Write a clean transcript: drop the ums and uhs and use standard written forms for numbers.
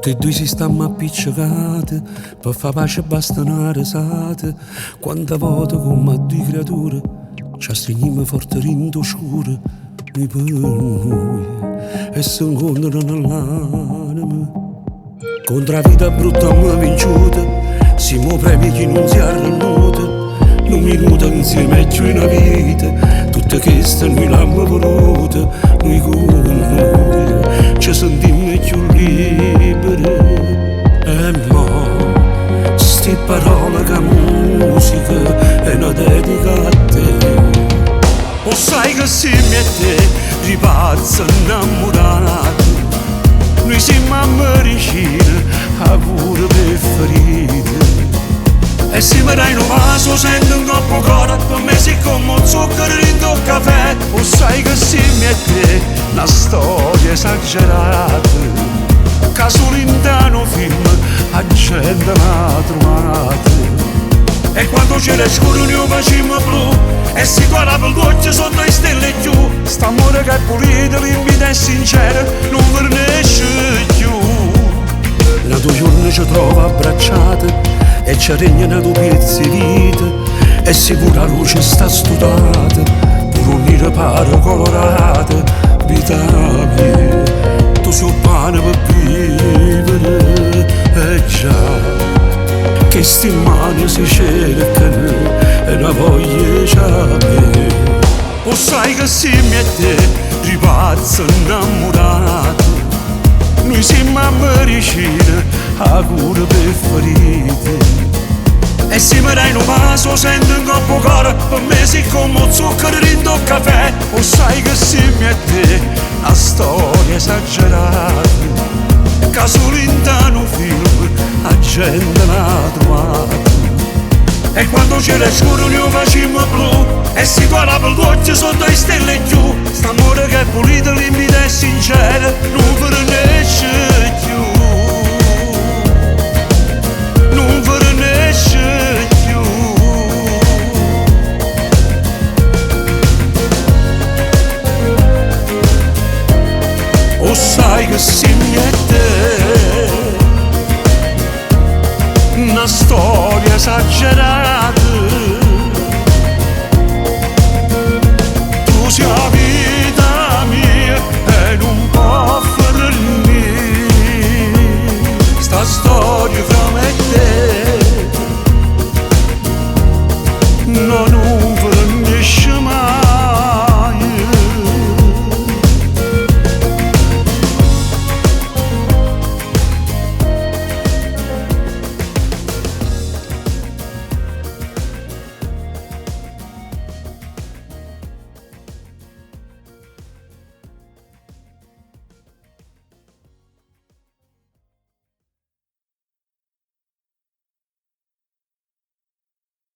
Tutti e due si stanno appiccicati, per far pace basta una risata. Quante volte come a due creature ci stringiamo forte rindo scuro, noi per noi, e si incontrano nell'anima. Contro la vita brutta ma vinciuta, siamo premi che non si arrenduta. Un minuto insieme è più una vita, tutte queste noi l'abbiamo volute. Noi con noi ci sentiamo più liberi. E mo, sti parole che musica è una dedica a te. O sai che siamo a te, ripazzi innamorati. Noi siamo americani, a pure preferite. E se mi dai un vaso sento un troppo cuore, per me si come zucchero in tuo caffè. O sai che siamo a te, una storia esagerata, che solo in un film la gente l'ha trovata. E quando c'era scuro noi facciamo blu, e si guardava l'occhio sotto le stelle giù. St'amore che è pulito, limpido e sincero, non vernesce più. La tua giorno ci trova abbracciate e ci regnano due pezzi di vita, e sicura la luce sta studata, pure un'ira pare colorata. Vita mia, tu sei un pane per vivere, e già che sti mani si cercano e la voglia c'è. O sai che siamo a te, ripazzi innamorati. Noi siamo americani, a cura preferite. E se mi dai un vaso sento un troppo cuore, per me si come zucchero in tuo caffè. O sai che siamo a te, una storia esagerata, che solo in un film la gente l'ha trovata. E quando c'era scuro noi facciamo blu, e si guardava l'occhio sotto le stelle giù. St'amore che è pulito, limpido e sincero, non vernesce più. Non vernesce più. O sai che siamo a te, una storia esagerata,